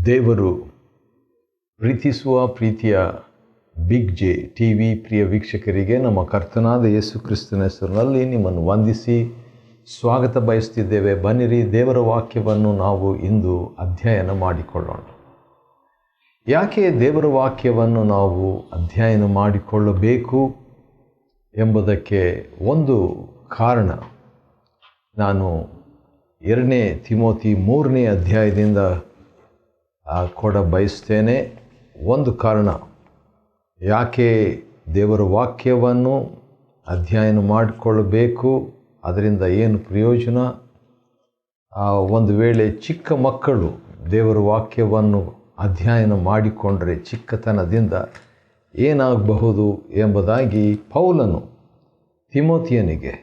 ದೇವರು ಪ್ರೀತಿಸುವ ಪ್ರೀತಿಯ ಬಿಗ್ ಜೆ ಟಿ ವಿ ಪ್ರಿಯ ವೀಕ್ಷಕರಿಗೆ ನಮ್ಮ ಕರ್ತನಾದ ಯೇಸು ಕ್ರಿಸ್ತನ ಹೆಸರಿನಲ್ಲಿ ನಿಮ್ಮನ್ನು ವಂದಿಸಿ ಸ್ವಾಗತ ಬಯಸ್ತಿದ್ದೇವೆ. ಬನ್ನಿರಿ, ದೇವರ ವಾಕ್ಯವನ್ನು ನಾವು ಇಂದು ಅಧ್ಯಯನ ಮಾಡಿಕೊಳ್ಳೋಣ. ಯಾಕೆ ದೇವರ ವಾಕ್ಯವನ್ನು ನಾವು ಅಧ್ಯಯನ ಮಾಡಿಕೊಳ್ಳಬೇಕು ಎಂಬುದಕ್ಕೆ ಒಂದು ಕಾರಣ ನಾನು 2 ತಿಮೋತಿ 3ನೇ ಅಧ್ಯಾಯದಿಂದ ಕೊಡ ಬಯಸ್ತೇನೆ. ಒಂದು ಕಾರಣ ಯಾಕೆ ದೇವರ ವಾಕ್ಯವನ್ನು ಅಧ್ಯಯನ ಮಾಡಿಕೊಳ್ಳಬೇಕು, ಅದರಿಂದ ಏನು ಪ್ರಯೋಜನ, ಒಂದು ವೇಳೆ ಚಿಕ್ಕ ಮಕ್ಕಳು ದೇವರ ವಾಕ್ಯವನ್ನು ಅಧ್ಯಯನ ಮಾಡಿಕೊಂಡರೆ ಚಿಕ್ಕತನದಿಂದ ಏನಾಗಬಹುದು ಎಂಬುದಾಗಿ ಪೌಲನು ತಿಮೋತಿಯನಿಗೆ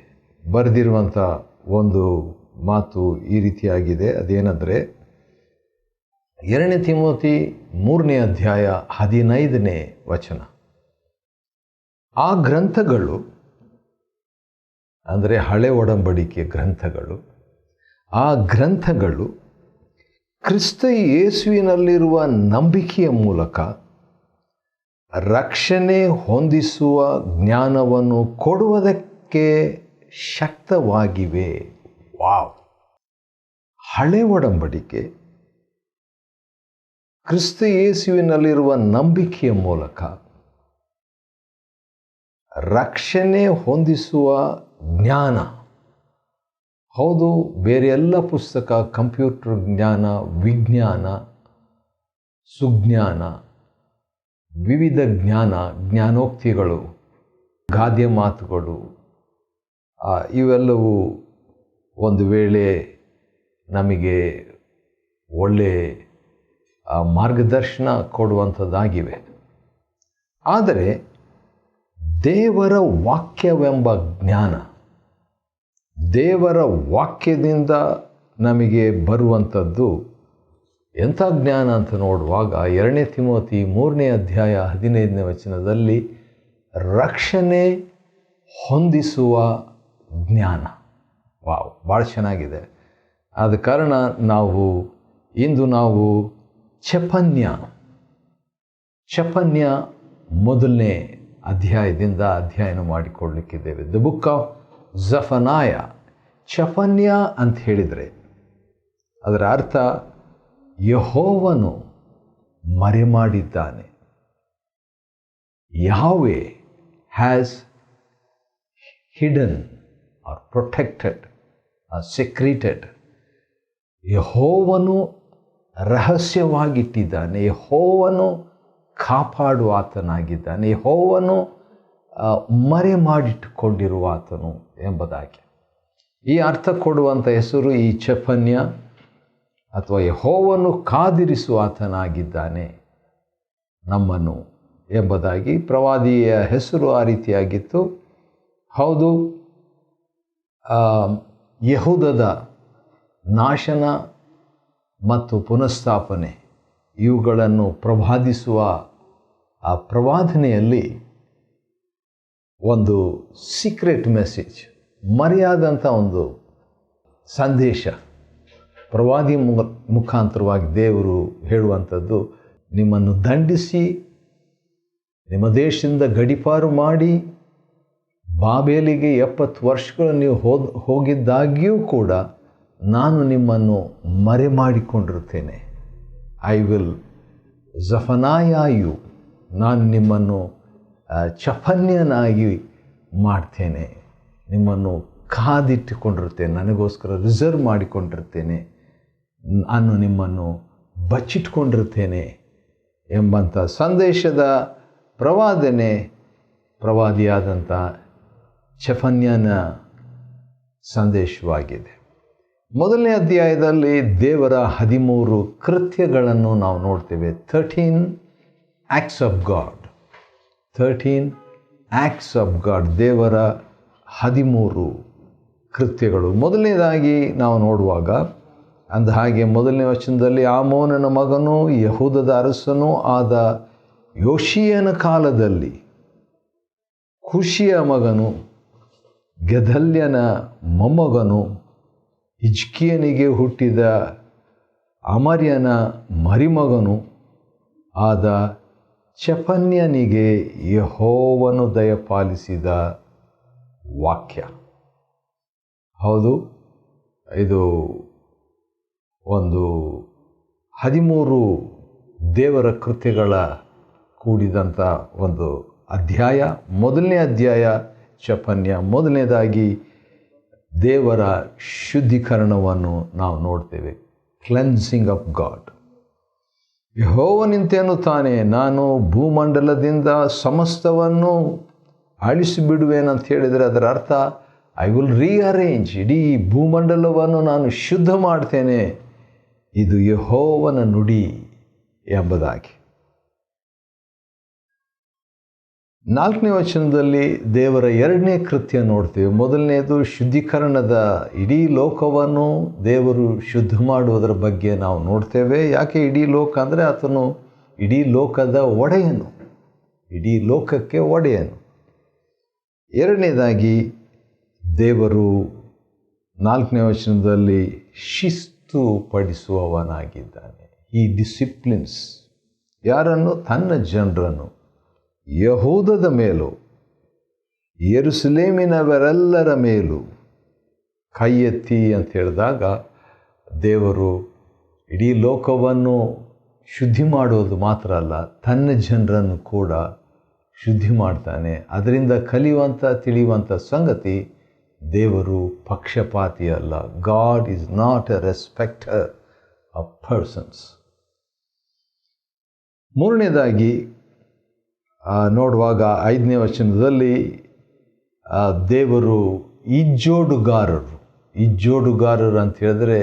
ಬರೆದಿರುವಂಥ ಒಂದು ಮಾತು ಈ ರೀತಿಯಾಗಿದೆ. ಅದೇನೆಂದರೆ 2 ತಿಮೋತಿ 3ನೇ ಅಧ್ಯಾಯ 15ನೇ ವಚನ. ಆ ಗ್ರಂಥಗಳು ಅಂದರೆ ಹಳೆ ಒಡಂಬಡಿಕೆ ಗ್ರಂಥಗಳು, ಆ ಗ್ರಂಥಗಳು ಕ್ರಿಸ್ತ ಯೇಸುವಿನಲ್ಲಿರುವ ನಂಬಿಕೆಯ ಮೂಲಕ ರಕ್ಷಣೆ ಹೊಂದಿಸುವ ಜ್ಞಾನವನ್ನು ಕೊಡುವುದಕ್ಕೆ ಶಕ್ತವಾಗಿವೆ. ವಾವ್! ಹಳೆ ಒಡಂಬಡಿಕೆ ಕ್ರಿಸ್ತ ಯೇಸುವಿನಲ್ಲಿರುವ ನಂಬಿಕೆಯ ಮೂಲಕ ರಕ್ಷಣೆ ಹೊಂದಿಸುವ ಜ್ಞಾನ. ಹೌದು, ಬೇರೆ ಎಲ್ಲ ಪುಸ್ತಕ, ಕಂಪ್ಯೂಟರ್ ಜ್ಞಾನ, ವಿಜ್ಞಾನ, ಸುಜ್ಞಾನ, ವಿವಿಧ ಜ್ಞಾನೋಕ್ತಿಗಳು, ಗಾದೆ ಮಾತುಗಳು, ಇವೆಲ್ಲವೂ ಒಂದು ವೇಳೆ ನಮಗೆ ಒಳ್ಳೆ ಮಾರ್ಗದರ್ಶನ ಕೊಡುವಂಥದ್ದಾಗಿವೆ. ಆದರೆ ದೇವರ ವಾಕ್ಯವೆಂಬ ಜ್ಞಾನ, ದೇವರ ವಾಕ್ಯದಿಂದ ನಮಗೆ ಬರುವಂಥದ್ದು ಎಂಥ ಜ್ಞಾನ ಅಂತ ನೋಡುವಾಗ 2 ತಿಮೋತಿ 3ನೇ ಅಧ್ಯಾಯ 15ನೇ ವಚನದಲ್ಲಿ ರಕ್ಷಣೆ ಹೊಂದಿಸುವ ಜ್ಞಾನ. ವಾವ್, ಭಾಳ ಚೆನ್ನಾಗಿದೆ. ಆದ ಕಾರಣ ಇಂದು ನಾವು ಚಪನ್ಯ 1ನೇ ಅಧ್ಯಾಯದಿಂದ ಅಧ್ಯಯನ ಮಾಡಿಕೊಳ್ಳಲಿಕ್ಕಿದ್ದೇವೆ. The book of Zephaniah. ಚಪನ್ಯ ಅಂತ ಹೇಳಿದರೆ ಅದರ ಅರ್ಥ ಯೆಹೋವನು ಮರೆಮಾಡಿದ್ದಾನೆ. Yahweh has hidden or protected or secreted. ಯೆಹೋವನು ರಹಸ್ಯವಾಗಿಟ್ಟಿದ್ದಾನೆ, ಯೆಹೋವನು ಕಾಪಾಡುವ ಆತನಾಗಿದ್ದಾನೆ, ಯೆಹೋವನು ಮರೆ ಮಾಡಿಟ್ಟುಕೊಂಡಿರುವ ಆತನು ಎಂಬುದಾಗಿ ಈ ಅರ್ಥ ಕೊಡುವಂಥ ಹೆಸರು ಈ ಚಪನ್ಯ, ಅಥವಾ ಯೆಹೋವನು ಕಾದಿರಿಸುವ ಆತನಾಗಿದ್ದಾನೆ ನಮ್ಮನ್ನು ಎಂಬುದಾಗಿ ಪ್ರವಾದಿಯ ಹೆಸರು ಆ ರೀತಿಯಾಗಿತ್ತು. ಹೌದು, ಯೆಹೂದದ ನಾಶನ ಮತ್ತು ಪುನಃಸ್ಥಾಪನೆ ಇವುಗಳನ್ನು ಪ್ರವಾದಿಸುವ ಆ ಪ್ರವಾದನೆಯಲ್ಲಿ ಒಂದು ಸೀಕ್ರೆಟ್ ಮೆಸೇಜ್, ಮರೆಯಾದಂಥ ಒಂದು ಸಂದೇಶ ಪ್ರವಾದಿ ಮುಖಾಂತರವಾಗಿ ದೇವರು ಹೇಳುವಂಥದ್ದು, ನಿಮ್ಮನ್ನು ದಂಡಿಸಿ ನಿಮ್ಮ ದೇಶದಿಂದ ಗಡೀಪಾರು ಮಾಡಿ ಬಾಬೇಲಿಗೆ 70 ವರ್ಷಗಳು ನೀವು ಹೋಗಿದ್ದಾಗ್ಯೂ ಕೂಡ ನಾನು ನಿಮ್ಮನ್ನು ಮರೆ ಮಾಡಿಕೊಂಡಿರುತ್ತೇನೆ. ಐ ವಿಲ್ ಜಫನಾಯು, ನಾನು ನಿಮ್ಮನ್ನು ಚಪನ್ಯನಾಗಿ ಮಾಡ್ತೇನೆ, ನಿಮ್ಮನ್ನು ಕಾದಿಟ್ಟುಕೊಂಡಿರ್ತೇನೆ, ನನಗೋಸ್ಕರ ರಿಸರ್ವ್ ಮಾಡಿಕೊಂಡಿರ್ತೇನೆ, ನಾನು ನಿಮ್ಮನ್ನು ಬಚ್ಚಿಟ್ಕೊಂಡಿರ್ತೇನೆ ಎಂಬಂಥ ಸಂದೇಶದ ಪ್ರವಾದಿಯಾದಂಥ ಚಪನ್ಯನ ಸಂದೇಶವಾಗಿದೆ. 1ನೇ ಅಧ್ಯಾಯದಲ್ಲಿ ದೇವರ 13 ಕೃತ್ಯಗಳನ್ನು ನಾವು ನೋಡ್ತೇವೆ. 13 acts of God. 13 acts of God, ದೇವರ 13 ಕೃತ್ಯಗಳು. ಮೊದಲನೇದಾಗಿ ನಾವು ನೋಡುವಾಗ ಅಂದ ಹಾಗೆ 1ನೇ ವಚನದಲ್ಲಿ ಆಮೋನನ ಮಗನೂ ಯೆಹೂದದ ಅರಸನೂ ಆದ ಯೋಷೀಯನ ಕಾಲದಲ್ಲಿ ಖುಷಿಯ ಮಗನು ಗೆದಲ್ಯನ ಮೊಮ್ಮಗನು ಹಿಜ್ಕೀಯನಿಗೆ ಹುಟ್ಟಿದ ಅಮರ್ಯನ ಮರಿಮಗನು ಆದ ಚೆಫನ್ಯನಿಗೆ ಯೆಹೋವನು ದಯಪಾಲಿಸಿದ ವಾಕ್ಯ. ಹೌದು, ಇದು ಒಂದು 13 ದೇವರ ಕೃತ್ಯಗಳ ಕೂಡಿದಂಥ ಒಂದು ಅಧ್ಯಾಯ. ಮೊದಲನೇ ಅಧ್ಯಾಯ ಚೆಫನ್ಯ. ಮೊದಲನೇದಾಗಿ ದೇವರ ಶುದ್ಧೀಕರಣವನ್ನು ನಾವು ನೋಡ್ತೇವೆ. Cleansing of god. ಯೆಹೋವನಿಂತೆನ್ನುತ್ತಾನೆ, ನಾನು ಭೂಮಂಡಲದಿಂದ ಸಮಸ್ತವನ್ನು ಅಳಿಸಿಬಿಡುವೇನಂತ ಹೇಳಿದರೆ ಅದರ ಅರ್ಥ ಐ ವಿಲ್ ರೀಅರೇಂಜ್. ಇಡೀ ಭೂಮಂಡಲವನ್ನು ನಾನು ಶುದ್ಧ ಮಾಡ್ತೇನೆ. ಇದು ಯೆಹೋವನ ನುಡಿ ಎಂಬುದಾಗಿ. 4ನೇ ವಚನದಲ್ಲಿ ದೇವರ 2ನೇ ಕೃತ್ಯ ನೋಡ್ತೇವೆ. ಮೊದಲನೇದು ಶುದ್ಧೀಕರಣದ, ಇಡೀ ಲೋಕವನ್ನು ದೇವರು ಶುದ್ಧ ಮಾಡುವುದರ ಬಗ್ಗೆ ನಾವು ನೋಡ್ತೇವೆ. ಯಾಕೆ ಇಡೀ ಲೋಕ ಅಂದರೆ ಆತನು ಇಡೀ ಲೋಕದ ಒಡೆಯನು, ಇಡೀ ಲೋಕಕ್ಕೆ ಒಡೆಯನು. 2ನೇದಾಗಿ ದೇವರು 4ನೇ ವಚನದಲ್ಲಿ ಶಿಸ್ತು ಪಡಿಸುವವನಾಗಿದ್ದಾನೆ. ಈ ಡಿಸಿಪ್ಲಿನ್ಸ್ ಯಾರನ್ನು? ತನ್ನ ಜನರನ್ನು. ಯಹೂದದ ಮೇಲೂ ಯೆರೂಸಲೇಮಿನವರೆಲ್ಲರ ಮೇಲೂ ಕೈ ಎತ್ತಿ ಅಂತ ಹೇಳಿದಾಗ ದೇವರು ಇಡೀ ಲೋಕವನ್ನು ಶುದ್ಧಿ ಮಾಡೋದು ಮಾತ್ರ ಅಲ್ಲ, ತನ್ನ ಜನರನ್ನು ಕೂಡ ಶುದ್ಧಿ ಮಾಡ್ತಾನೆ. ಅದರಿಂದ ಕಲಿಯುವಂಥ ತಿಳಿಯುವಂಥ ಸಂಗತಿ, ದೇವರು ಪಕ್ಷಪಾತಿ ಅಲ್ಲ. God is not a respecter of persons. 3ನೇದಾಗಿ ನೋಡುವಾಗ 5ನೇ ವಚನದಲ್ಲಿ ದೇವರು ಇಜ್ಜೋಡುಗಾರರು ಅಂತ ಹೇಳಿದ್ರೆ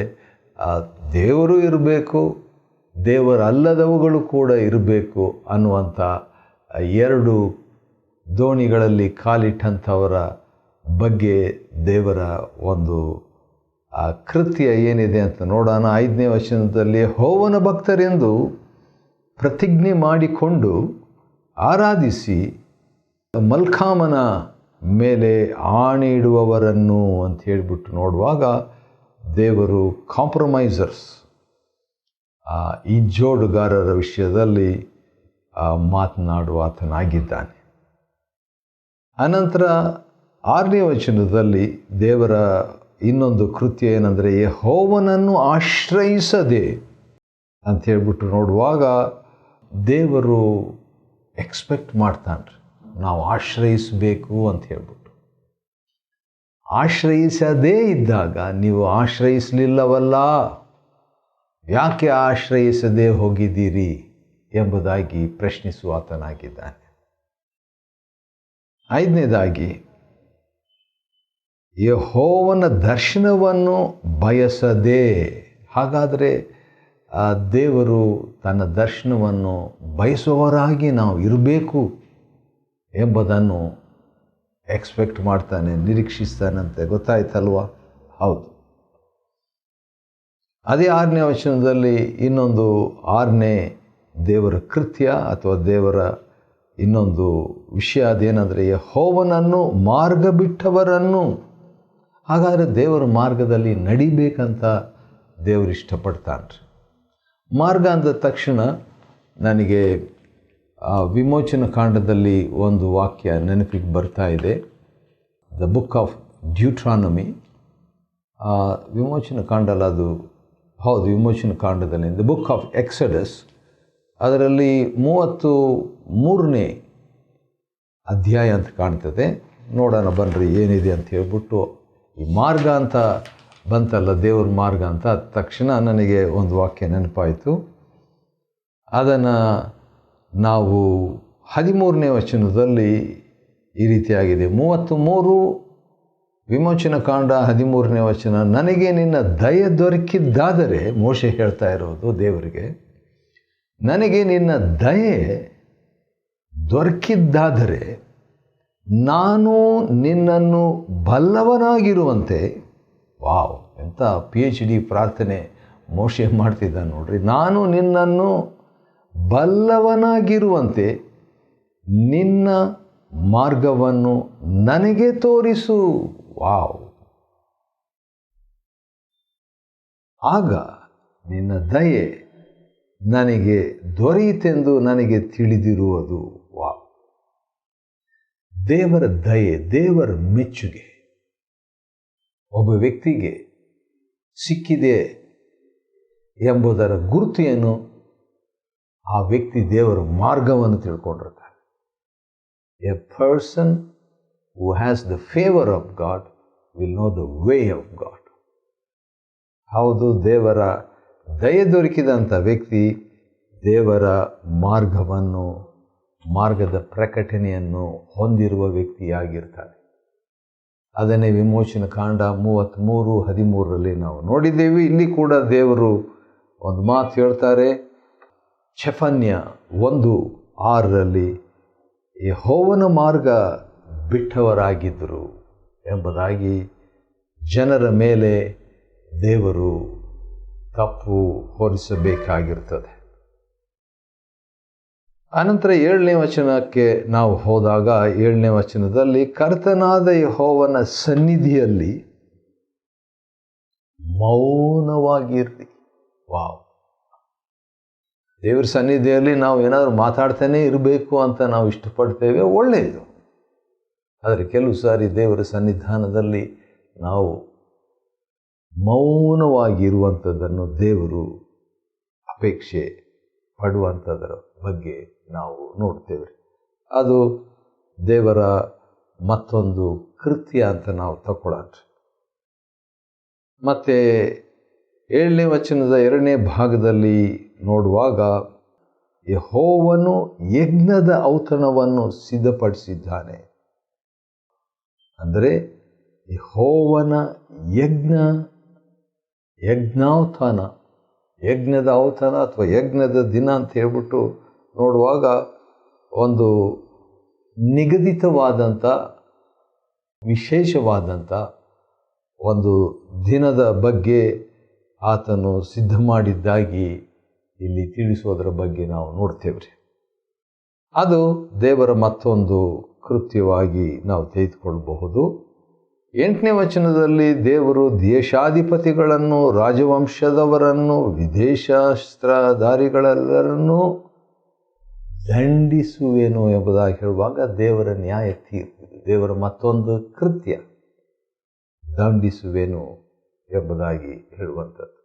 ದೇವರು ಇರಬೇಕು, ದೇವರಲ್ಲದವುಗಳು ಕೂಡ ಇರಬೇಕು ಅನ್ನುವಂಥ 2 ದೋಣಿಗಳಲ್ಲಿ ಕಾಲಿಟ್ಟಂಥವರ ಬಗ್ಗೆ ದೇವರ ಒಂದು ಕೃತ್ಯ ಏನಿದೆ ಅಂತ ನೋಡೋಣ. 5ನೇ ವಚನದಲ್ಲಿ ಯೆಹೋವನ ಭಕ್ತರೆಂದು ಪ್ರತಿಜ್ಞೆ ಮಾಡಿಕೊಂಡು ಆರಾಧಿಸಿ ಮಲ್ಕಾಮನ ಮೇಲೆ ಆಣೆ ಇಡುವವರನ್ನು ಅಂತ ಹೇಳಿಬಿಟ್ಟು ನೋಡುವಾಗ ದೇವರು ಕಾಂಪ್ರಮೈಸರ್ಸ್, ಇಜ್ಜೋಡುಗಾರರ ವಿಷಯದಲ್ಲಿ ಮಾತನಾಡುವ ಆತನಾಗಿದ್ದಾನೆ. ಅನಂತರ 6ನೇ ವಚನದಲ್ಲಿ ದೇವರ ಇನ್ನೊಂದು ಕೃತ್ಯ ಏನಂದರೆ ಯೆಹೋವನನ್ನು ಆಶ್ರಯಿಸದೆ ಅಂತ ಹೇಳ್ಬಿಟ್ಟು ನೋಡುವಾಗ ದೇವರು ಎಕ್ಸ್ಪೆಕ್ಟ್ ಮಾಡ್ತಾನ್ರಿ, ನಾವು ಆಶ್ರಯಿಸಬೇಕು ಅಂತ ಹೇಳ್ಬಿಟ್ಟು. ಆಶ್ರಯಿಸದೇ ಇದ್ದಾಗ ನೀವು ಆಶ್ರಯಿಸಲಿಲ್ಲವಲ್ಲ, ಯಾಕೆ ಆಶ್ರಯಿಸದೆ ಹೋಗಿದ್ದೀರಿ ಎಂಬುದಾಗಿ ಪ್ರಶ್ನಿಸುವ ಆತನಾಗಿದ್ದಾನೆ. 5ನೇದಾಗಿ ಯೆಹೋವನ ದರ್ಶನವನ್ನು ಬಯಸದೆ. ಹಾಗಾದರೆ ದೇವರು ತನ್ನ ದರ್ಶನವನ್ನು ಬಯಸುವವರಾಗಿ ನಾವು ಇರಬೇಕು ಎಂಬುದನ್ನು ಎಕ್ಸ್ಪೆಕ್ಟ್ ಮಾಡ್ತಾನೆ, ನಿರೀಕ್ಷಿಸ್ತಾನಂತೆ. ಗೊತ್ತಾಯ್ತಲ್ವ? ಹೌದು. ಅದೇ 6ನೇ ವಚನದಲ್ಲಿ ಇನ್ನೊಂದು 6ನೇ ದೇವರ ಕೃತ್ಯ ಅಥವಾ ದೇವರ ಇನ್ನೊಂದು ವಿಷಯ ಅದೇನೆಂದರೆ ಯೆಹೋವನನ್ನು ಮಾರ್ಗ ಬಿಟ್ಟವರನ್ನು. ಹಾಗಾದರೆ ದೇವರ ಮಾರ್ಗದಲ್ಲಿ ನಡಿಬೇಕಂತ ದೇವರು ಇಷ್ಟಪಡ್ತಾನೆ. ಮಾರ್ಗ ಅಂದ ತಕ್ಷಣ ನನಗೆ ವಿಮೋಚನ ಕಾಂಡದಲ್ಲಿ ಒಂದು ವಾಕ್ಯ ನೆನಪಿಗೆ ಬರ್ತಾ ಇದೆ. ದ ಬುಕ್ ಆಫ್ ಡ್ಯೂಟ್ರಾನಮಿ, ವಿಮೋಚನ ಕಾಂಡಲ್ಲ ಅದು, ಹೌದು ವಿಮೋಚನ ಕಾಂಡದಲ್ಲಿ ದ ಬುಕ್ ಆಫ್ ಎಕ್ಸಡಸ್, ಅದರಲ್ಲಿ 33ನೇ ಅಧ್ಯಾಯ ಅಂತ ಕಾಣ್ತದೆ. ನೋಡೋಣ ಬನ್ನಿರಿ ಏನಿದೆ ಅಂತ ಹೇಳ್ಬಿಟ್ಟು. ಈ ಮಾರ್ಗ ಅಂತ ಬಂತಲ್ಲ, ದೇವ್ರ ಮಾರ್ಗ ಅಂತ ತಕ್ಷಣ ನನಗೆ ಒಂದು ವಾಕ್ಯ ನೆನಪಾಯಿತು. ಅದನ್ನು ನಾವು 13ನೇ ವಚನದಲ್ಲಿ ಈ ರೀತಿಯಾಗಿದೆ. 33 ವಿಮೋಚನ ಕಾಂಡ 13ನೇ ವಚನ. ನನಗೆ ನಿನ್ನ ದಯೆ ದೊರಕಿದ್ದಾದರೆ, ಮೋಶೆ ಹೇಳ್ತಾ ಇರೋದು ದೇವರಿಗೆ, ನನಗೆ ನಿನ್ನ ದಯೆ ದೊರಕಿದ್ದಾದರೆ ನಾನು ನಿನ್ನನ್ನು ಬಲ್ಲವನಾಗಿರುವಂತೆ. ವಾವ್, ಎಂಥ PhD ಪ್ರಾರ್ಥನೆ ಮೋಶೆ ಮಾಡ್ತಿದ್ದ ನೋಡ್ರಿ. ನಾನು ನಿನ್ನನ್ನು ಬಲ್ಲವನಾಗಿರುವಂತೆ ನಿನ್ನ ಮಾರ್ಗವನ್ನು ನನಗೆ ತೋರಿಸು. ವಾವ್. ಆಗ ನಿನ್ನ ದಯೆ ನನಗೆ ದೊರೆಯಿತೆಂದು ನನಗೆ ತಿಳಿದಿರುವುದು. ವಾ, ದೇವರ ದಯೆ, ದೇವರ ಮೆಚ್ಚುಗೆ ಒಬ್ಬ ವ್ಯಕ್ತಿಗೆ ಸಿಕ್ಕಿದೆ ಎಂಬುದರ ಗುರುತು ಏನು? ಆ ವ್ಯಕ್ತಿ ದೇವರ ಮಾರ್ಗವನ್ನು ತಿಳ್ಕೊಂಡಿರ್ತಾನೆ. A person who has the favour of God will know the way of God. ಹೌದು, ದೇವರ ದಯೆ ದೊರಕಿದಂಥ ವ್ಯಕ್ತಿ ದೇವರ ಮಾರ್ಗದ ಪ್ರಕಟಣೆಯನ್ನು ಹೊಂದಿರುವ ವ್ಯಕ್ತಿಯಾಗಿರ್ತಾನೆ. ಅದನ್ನೇ ವಿಮೋಚನ ಕಾಂಡ 33:13 ನಾವು ನೋಡಿದ್ದೇವೆ. ಇಲ್ಲಿ ಕೂಡ ದೇವರು ಒಂದು ಮಾತು ಹೇಳ್ತಾರೆ. ಚೆಫನ್ಯ 1:6 ಯೆಹೋವನ ಮಾರ್ಗ ಬಿಟ್ಟವರಾಗಿದ್ದರು ಎಂಬುದಾಗಿ ಜನರ ಮೇಲೆ ದೇವರು ತಪ್ಪು ಹೊರಿಸಬೇಕಾಗಿರ್ತದೆ. ಅನಂತರ 7ನೇ ವಚನಕ್ಕೆ ನಾವು ಹೋದಾಗ 7ನೇ ವಚನದಲ್ಲಿ ಕರ್ತನಾದ ಯೆಹೋವನ ಸನ್ನಿಧಿಯಲ್ಲಿ ಮೌನವಾಗಿರ್ರಿ. ವಾವ್, ದೇವರ ಸನ್ನಿಧಿಯಲ್ಲಿ ನಾವು ಏನಾದರೂ ಮಾತಾಡ್ತಾನೆ ಇರಬೇಕು ಅಂತ ನಾವು ಇಷ್ಟಪಡ್ತೇವೆ, ಒಳ್ಳೆಯದು. ಆದರೆ ಕೆಲವು ಸಾರಿ ದೇವರ ಸನ್ನಿಧಾನದಲ್ಲಿ ನಾವು ಮೌನವಾಗಿರುವಂಥದ್ದನ್ನು ದೇವರು ಅಪೇಕ್ಷೆ ಪಡುವಂಥದ್ದರ ಬಗ್ಗೆ ನಾವು ನೋಡ್ತೇವೆ. ಅದು ದೇವರ ಮತ್ತೊಂದು ಕೃತ್ಯ ಅಂತ ನಾವು ತಗೊಳ್ಳೋಣ. ಮತ್ತು 7ನೇ ವಚನದ 2ನೇ ಭಾಗದಲ್ಲಿ ನೋಡುವಾಗ ಯೆಹೋವನು ಯಜ್ಞದ ಔತಣವನ್ನು ಸಿದ್ಧಪಡಿಸಿದ್ದಾನೆ. ಅಂದರೆ ಯೆಹೋವನ ಯಜ್ಞದ ಔತಣ ಅಥವಾ ಯಜ್ಞದ ದಿನ ಅಂತ ಹೇಳ್ಬಿಟ್ಟು ನೋಡುವಾಗ ಒಂದು ನಿಗದಿತವಾದಂಥ ವಿಶೇಷವಾದಂಥ ಒಂದು ದಿನದ ಬಗ್ಗೆ ಆತನು ಸಿದ್ಧ ಮಾಡಿದ್ದಾಗಿ ಇಲ್ಲಿ ತಿಳಿಸೋದರ ಬಗ್ಗೆ ನಾವು ನೋಡ್ತೇವೆ. ಅದು ದೇವರ ಮತ್ತೊಂದು ಕೃತ್ಯವಾಗಿ ನಾವು ತೆಗೆದುಕೊಳ್ಳಬಹುದು. 8ನೇ ವಚನದಲ್ಲಿ ದೇವರು ದೇಶಾಧಿಪತಿಗಳನ್ನು, ರಾಜವಂಶದವರನ್ನು, ವಿದೇಶಾಸ್ತ್ರಧಾರಿಗಳೆಲ್ಲರನ್ನೂ ದಂಡಿಸುವೆನು ಎಂಬುದಾಗಿ ಹೇಳುವಾಗ ದೇವರ ನ್ಯಾಯ ತೀರ್ಪು, ದೇವರ ಮತ್ತೊಂದು ಕೃತ್ಯ ದಂಡಿಸುವೆನು ಎಂಬುದಾಗಿ ಹೇಳುವಂಥದ್ದು.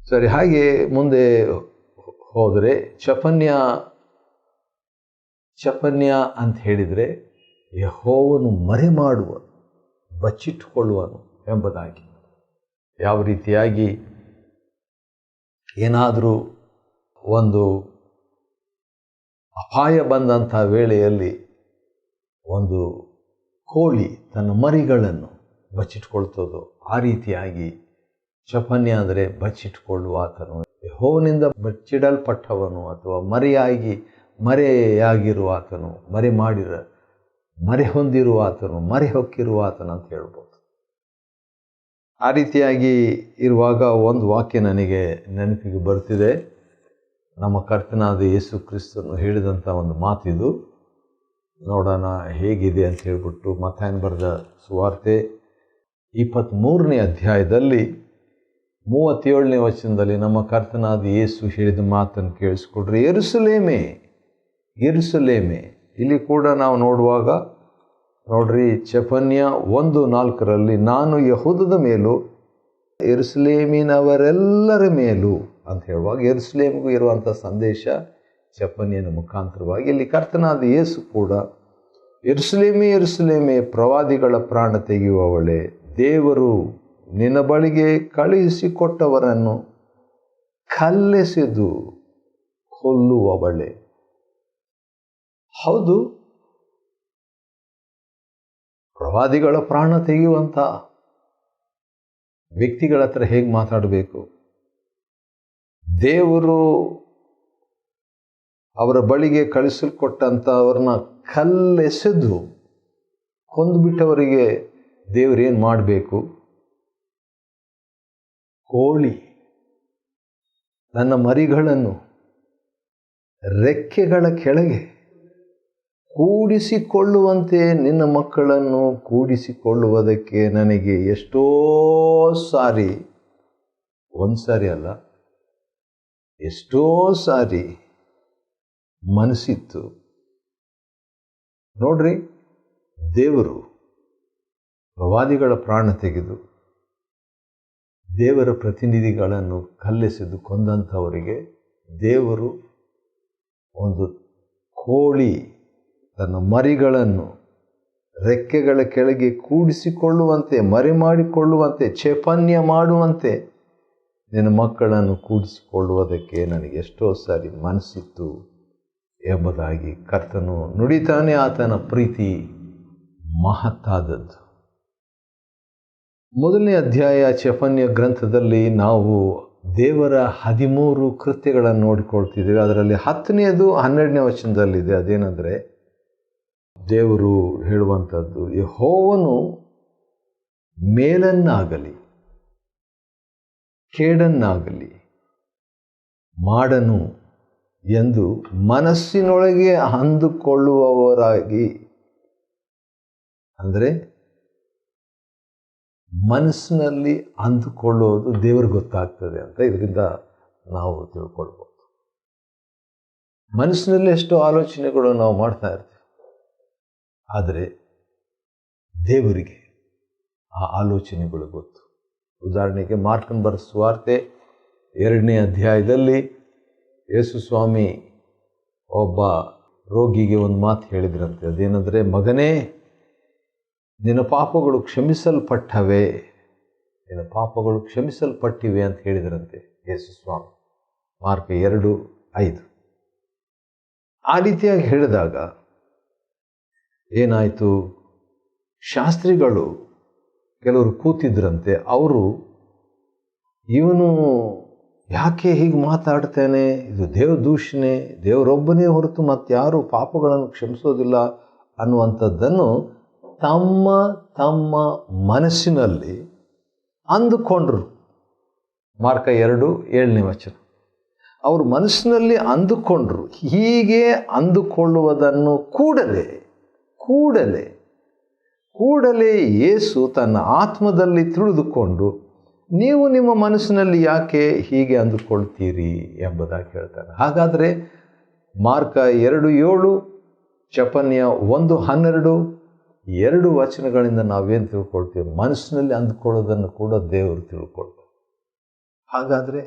ಸರಿ, ಹಾಗೆ ಮುಂದೆ ಹೋದರೆ ಚಪನ್ಯ ಅಂತ ಹೇಳಿದರೆ ಯೆಹೋವನು ಮರೆಮಾಡುವನು, ಬಚ್ಚಿಟ್ಟುಕೊಳ್ಳುವನು ಎಂಬುದಾಗಿ. ಯಾವ ರೀತಿಯಾಗಿ ಏನಾದರೂ ಒಂದು ಅಪಾಯ ಬಂದಂಥ ವೇಳೆಯಲ್ಲಿ ಒಂದು ಕೋಳಿ ತನ್ನ ಮರಿಗಳನ್ನು ಬಚ್ಚಿಟ್ಕೊಳ್ತದೋ ಆ ರೀತಿಯಾಗಿ ಚಪನ್ಯ ಅಂದರೆ ಬಚ್ಚಿಟ್ಟುಕೊಳ್ಳುವ ಆತನು, ಯೆಹೋವನಿಂದ ಬಚ್ಚಿಡಲ್ಪಟ್ಟವನು ಅಥವಾ ಮರೆಯಾಗಿರುವ ಆತನು, ಮರೆ ಹೊಂದಿರುವ ಆತನು, ಮರೆ ಹೊಕ್ಕಿರುವ ಆತನು ಅಂತ ಹೇಳ್ಬೋದು. ಆ ರೀತಿಯಾಗಿ ಇರುವಾಗ ಒಂದು ವಾಕ್ಯ ನನಗೆ ನೆನಪಿಗೆ ಬರ್ತಿದೆ. ನಮ್ಮ ಕರ್ತನಾದ ಯೇಸು ಕ್ರಿಸ್ತನು ಹೇಳಿದಂಥ ಒಂದು ಮಾತಿದು. ನೋಡೋಣ ಹೇಗಿದೆ ಅಂತ ಹೇಳ್ಬಿಟ್ಟು ಮತ್ತಾಯನ ಬರೆದ ಸುವಾರ್ತೆ 23ನೇ ಅಧ್ಯಾಯದಲ್ಲಿ 37ನೇ ವಚನದಲ್ಲಿ ನಮ್ಮ ಕರ್ತನಾದ ಯೇಸು ಹೇಳಿದ ಮಾತನ್ನು ಕೇಳಿಸ್ಕೊಡ್ರಿ. ಯೆರೂಸಲೇಮೇ. ಇಲ್ಲಿ ಕೂಡ ನಾವು ನೋಡುವಾಗ ನೋಡ್ರಿ, ಚೆಫನ್ಯ 1:4 ನಾನು ಯೆಹೂದದ ಮೇಲೂ ಯೆರೂಸಲೇಮಿನವರೆಲ್ಲರ ಮೇಲೂ ಅಂತ ಹೇಳುವಾಗ ಯೆರೂಸಲೇಮಿಗೂ ಇರುವಂಥ ಸಂದೇಶ ಚೆಫನ್ಯನ ಮುಖಾಂತರವಾಗಿ ಇಲ್ಲಿ ಕರ್ತನಾದ ಯೇಸು ಕೂಡ ಯೆರೂಸಲೇಮೇ ಪ್ರವಾದಿಗಳ ಪ್ರಾಣ ತೆಗೆಯುವವಳೆ, ದೇವರು ನಿನ್ನ ಬಳಿಗೆ ಕಳುಹಿಸಿಕೊಟ್ಟವರನ್ನು ಕಲ್ಲೆಸೆದು ಕೊಲ್ಲುವವಳೆ. ಹೌದು, ಪ್ರವಾದಿಗಳ ಪ್ರಾಣ ತೆಗೆಯುವಂಥ ವ್ಯಕ್ತಿಗಳ ಹತ್ರ ಹೇಗೆ ಮಾತಾಡಬೇಕು? ದೇವರು ಅವರ ಬಳಿಗೆ ಕಳಿಸಲ್ಕೊಟ್ಟಂಥವ್ರನ್ನ ಕಲ್ಲೆಸೆದು ಕೊಂದುಬಿಟ್ಟವರಿಗೆ ದೇವರೇನು ಮಾಡಬೇಕು? ಕೋಳಿ ನನ್ನ ಮರಿಗಳನ್ನು ರೆಕ್ಕೆಗಳ ಕೆಳಗೆ ಕೂಡಿಸಿಕೊಳ್ಳುವಂತೆ ನಿನ್ನ ಮಕ್ಕಳನ್ನು ಕೂಡಿಸಿಕೊಳ್ಳುವುದಕ್ಕೆ ನನಗೆ ಎಷ್ಟೋ ಸಾರಿ ಒಂದು ಸಾರಿ ಅಲ್ಲ, ಎಷ್ಟೋ ಸಾರಿ ಮನಸ್ಸಿತ್ತು. ನೋಡ್ರಿ, ದೇವರು ಪ್ರವಾದಿಗಳ ಪ್ರಾಣ ತೆಗೆದು ದೇವರ ಪ್ರತಿನಿಧಿಗಳನ್ನು ಕಲ್ಲೆಸೆದು ಕೊಂದಂಥವರಿಗೆ ದೇವರು ಒಂದು ಕೋಳಿ ತನ್ನ ಮರಿಗಳನ್ನು ರೆಕ್ಕೆಗಳ ಕೆಳಗೆ ಕೂಡಿಸಿಕೊಳ್ಳುವಂತೆ, ಮರಿ ಮಾಡಿಕೊಳ್ಳುವಂತೆ, ಚೈತನ್ಯ ಮಾಡುವಂತೆ ನಿನ್ನ ಮಕ್ಕಳನ್ನು ಕೂಡಿಸಿಕೊಳ್ಳುವುದಕ್ಕೆ ನನಗೆ ಎಷ್ಟೋ ಸಾರಿ ಮನಸ್ಸಿತ್ತು ಎಂಬುದಾಗಿ ಕರ್ತನು ನುಡಿತಾನೆ. ಆತನ ಪ್ರೀತಿ ಮಹತ್ತಾದದ್ದು. ಮೊದಲನೇ ಅಧ್ಯಾಯ ಚೈತನ್ಯ ಗ್ರಂಥದಲ್ಲಿ ನಾವು ದೇವರ 13 ಕೃತ್ಯಗಳನ್ನು ನೋಡಿಕೊಳ್ತಿದ್ದೇವೆ. ಅದರಲ್ಲಿ 10ನೇದು 12ನೇ ವಚನದಲ್ಲಿದೆ. ಅದೇನೆಂದರೆ, ದೇವರು ಹೇಳುವಂಥದ್ದು, ಯೆಹೋವನು ಮೇಲನ್ನಾಗಲಿ ಕೇಡನ್ನಾಗಲಿ ಮಾಡನು ಎಂದು ಮನಸ್ಸಿನೊಳಗೆ ಅಂದುಕೊಳ್ಳುವವರಾಗಿ, ಅಂದರೆ ಮನಸ್ಸಿನಲ್ಲಿ ಅಂದುಕೊಳ್ಳೋದು ದೇವರಿಗೆ ಗೊತ್ತಾಗ್ತದೆ ಅಂತ ಇದರಿಂದ ನಾವು ತಿಳ್ಕೊಳ್ಬೋದು. ಮನಸ್ಸಿನಲ್ಲಿ ಎಷ್ಟೋ ಆಲೋಚನೆಗಳು ನಾವು ಮಾಡ್ತಾ ಇರ್ತೀವಿ, ಆದರೆ ದೇವರಿಗೆ ಆ ಆಲೋಚನೆಗಳು ಗೊತ್ತು. ಉದಾಹರಣೆಗೆ ಮಾರ್ಕನ ಬರೆದ ಸುವಾರ್ತೆ 2ನೇ ಅಧ್ಯಾಯದಲ್ಲಿ ಯೇಸು ಸ್ವಾಮಿ ಒಬ್ಬ ರೋಗಿಗೆ ಒಂದು ಮಾತು ಹೇಳಿದ್ರಂತೆ. ಅದೇನೆಂದರೆ, ಮಗನೇ, ನಿನ್ನ ಪಾಪಗಳು ಕ್ಷಮಿಸಲ್ಪಟ್ಟವೆ, ನಿನ್ನ ಪಾಪಗಳು ಕ್ಷಮಿಸಲ್ಪಟ್ಟಿವೆ ಅಂತ ಹೇಳಿದ್ರಂತೆ ಯೇಸು ಸ್ವಾಮಿ. ಮಾರ್ಕ 2:5. ಆ ರೀತಿಯಾಗಿ ಹೇಳಿದಾಗ ಏನಾಯಿತು, ಶಾಸ್ತ್ರಿಗಳು ಕೆಲವರು ಕೂತಿದ್ರಂತೆ. ಅವರು, ಇವನು ಯಾಕೆ ಹೀಗೆ ಮಾತಾಡ್ತಾನೆ, ಇದು ದೇವದೂಷಣೆ, ದೇವರೊಬ್ಬನೇ ಹೊರತು ಮತ್ತಾರು ಪಾಪಗಳನ್ನು ಕ್ಷಮಿಸೋದಿಲ್ಲ ಅನ್ನುವಂಥದ್ದನ್ನು ತಮ್ಮ ತಮ್ಮ ಮನಸ್ಸಿನಲ್ಲಿ ಅಂದುಕೊಂಡ್ರು. ಮಾರ್ಕ 2:7ನೇ ವಚನ. ಅವರು ಮನಸ್ಸಿನಲ್ಲಿ ಅಂದುಕೊಂಡ್ರು. ಹೀಗೆ ಅಂದುಕೊಳ್ಳುವುದನ್ನು ಕೂಡಲೇ ಯೇಸು ತನ್ನ ಆತ್ಮದಲ್ಲಿ ತಿಳಿದುಕೊಂಡು, ನೀವು ನಿಮ್ಮ ಮನಸ್ಸಿನಲ್ಲಿ ಯಾಕೆ ಹೀಗೆ ಅಂದುಕೊಳ್ತೀರಿ ಎಂಬುದಾಗಿ ಹೇಳ್ತಾರೆ. ಹಾಗಾದರೆ ಮಾರ್ಕ 2:7, ಚೈತನ್ಯ 1:12 2 ವಚನಗಳಿಂದ ನಾವೇನು ತಿಳ್ಕೊಳ್ತೀವಿ? ಮನಸ್ಸಿನಲ್ಲಿ ಅಂದುಕೊಳ್ಳೋದನ್ನು ಕೂಡ ದೇವರು ತಿಳ್ಕೊಳ್ತಾರೆ. ಹಾಗಾದರೆ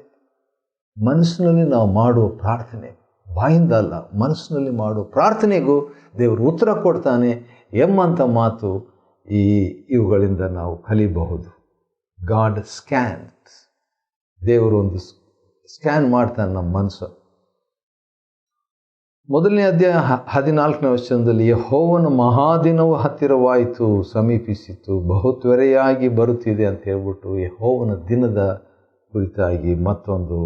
ಮನಸ್ಸಿನಲ್ಲಿ ನಾವು ಮಾಡುವ ಪ್ರಾರ್ಥನೆ, ಬಾಯಿಂದ ಅಲ್ಲ, ಮನಸ್ಸಿನಲ್ಲಿ ಮಾಡುವ ಪ್ರಾರ್ಥನೆಗೂ ದೇವರು ಉತ್ತರ ಕೊಡ್ತಾನೆ ಎಂಬಂಥ ಮಾತು ಇವುಗಳಿಂದ ನಾವು ಕಲಿಬಹುದು. ಗಾಡ್ ಸ್ಕ್ಯಾನ್ಸ್, ದೇವರು ಒಂದು ಸ್ಕ್ಯಾನ್ ಮಾಡ್ತಾನೆ ನಮ್ಮ ಮನಸ್ಸು. ಮೊದಲನೇ ಅಧ್ಯಾಯ 14ನೇ ವಚನದಲ್ಲಿ, ಯೆಹೋವನ ಮಹಾದಿನವು ಹತ್ತಿರವಾಯಿತು, ಸಮೀಪಿಸಿತು, ಬಹು ತ್ವರೆಯಾಗಿ ಬರುತ್ತಿದೆ ಅಂತ ಹೇಳ್ಬಿಟ್ಟು ಯೆಹೋವನ ದಿನದ ಕುರಿತಾಗಿ ಮತ್ತೊಂದು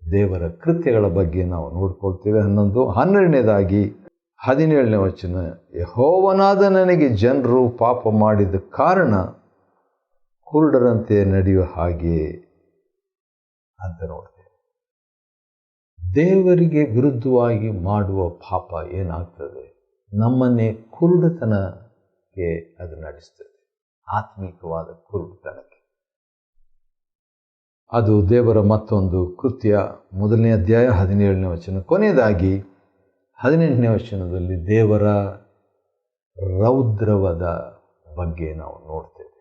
ದೇವರ ಕೃತ್ಯಗಳ ಬಗ್ಗೆ ನಾವು ನೋಡ್ಕೊಳ್ತೇವೆ. 12ನೇದಾಗಿ 17ನೇ ವಚನ, ಯೆಹೋವನಾದ ನನಗೆ ಜನರು ಪಾಪ ಮಾಡಿದ ಕಾರಣ ಕುರುಡರಂತೆ ನಡೆಯುವ ಹಾಗೆ ಅಂತ ನೋಡ್ತೇವೆ. ದೇವರಿಗೆ ವಿರುದ್ಧವಾಗಿ ಮಾಡುವ ಪಾಪ ಏನಾಗ್ತದೆ, ನಮ್ಮನ್ನೇ ಕುರುಡತನಕ್ಕೆ ಅದು ನಡೆಸ್ತದೆ, ಆತ್ಮಿಕವಾದ ಕುರುಡತನಕ್ಕೆ. ಅದು ದೇವರ ಮತ್ತೊಂದು ಕೃತ್ಯ. ಮೊದಲನೇ ಅಧ್ಯಾಯ 17ನೇ ವಚನ. ಕೊನೆಯದಾಗಿ 18ನೇ ವಚನದಲ್ಲಿ ದೇವರ ರೌದ್ರವದ ಬಗ್ಗೆ ನಾವು ನೋಡ್ತೇವೆ.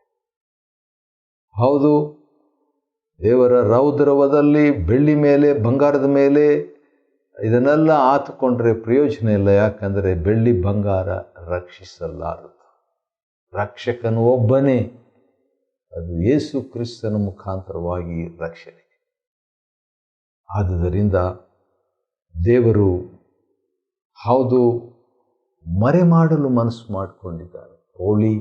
ಹೌದು, ದೇವರ ರೌದ್ರವದಲ್ಲಿ ಬೆಳ್ಳಿ ಮೇಲೆ, ಬಂಗಾರದ ಮೇಲೆ ಇದನ್ನೆಲ್ಲ ಆತುಕೊಂಡ್ರೆ ಪ್ರಯೋಜನ ಇಲ್ಲ. ಯಾಕಂದರೆ ಬೆಳ್ಳಿ ಬಂಗಾರ ರಕ್ಷಿಸಲಾರದು. ರಕ್ಷಕನು ಒಬ್ಬನೇ, ಅದು ಯೇಸು ಕ್ರಿಸ್ತನ ಮುಖಾಂತರವಾಗಿ ರಕ್ಷಣೆ. ಆದುದರಿಂದ ದೇವರು ಹೌದು ಮರೆಮಾಡಲು ಮನಸ್ಸು ಮಾಡಿಕೊಂಡಿದ್ದಾನೆ. ಕೋಳಿ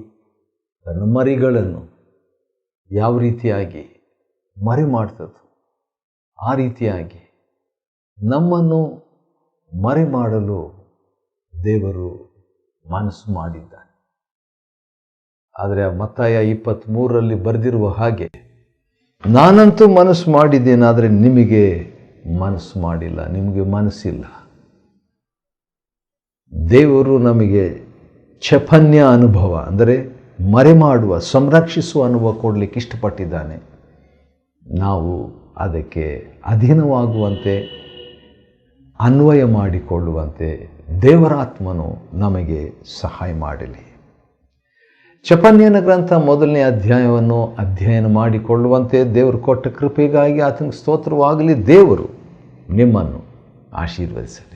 ತನ್ನ ಮರಿಗಳನ್ನು ಯಾವ ರೀತಿಯಾಗಿ ಮರೆ ಮಾಡ್ತದೆ, ಆ ರೀತಿಯಾಗಿ ನಮ್ಮನ್ನು ಮರೆ ಮಾಡಲು ದೇವರು ಮನಸ್ಸು ಮಾಡಿದ್ದಾನೆ. ಆದರೆ ಮತ್ತಾಯ 23ರಲ್ಲಿ ಬರೆದಿರುವ ಹಾಗೆ, ನಾನಂತೂ ಮನಸ್ಸು ಮಾಡಿದ್ದೇನೆ, ಆದರೆ ನಿಮಗೆ ಮನಸ್ಸು ಮಾಡಿಲ್ಲ, ನಿಮಗೆ ಮನಸ್ಸಿಲ್ಲ. ದೇವರು ನಮಗೆ ಚೈತನ್ಯ ಅನುಭವ, ಅಂದರೆ ಮರೆ ಮಾಡುವ, ಸಂರಕ್ಷಿಸುವ ಅನುಭವ ಕೊಡಲಿಕ್ಕೆ ಇಷ್ಟಪಟ್ಟಿದ್ದಾನೆ. ನಾವು ಅದಕ್ಕೆ ಅಧೀನವಾಗುವಂತೆ, ಅನ್ವಯ ಮಾಡಿಕೊಳ್ಳುವಂತೆ ದೇವರಾತ್ಮನು ನಮಗೆ ಸಹಾಯ ಮಾಡಲಿ. ಚಪನ್ಯನ ಗ್ರಂಥ 1ನೇ ಅಧ್ಯಾಯವನ್ನು ಅಧ್ಯಯನ ಮಾಡಿಕೊಳ್ಳುವಂತೆ ದೇವರು ಕೊಟ್ಟ ಕೃಪೆಗಾಗಿ ಆತನಿಗೆ ಸ್ತೋತ್ರವಾಗಲಿ. ದೇವರು ನಿಮ್ಮನ್ನು ಆಶೀರ್ವದಿಸಲಿ.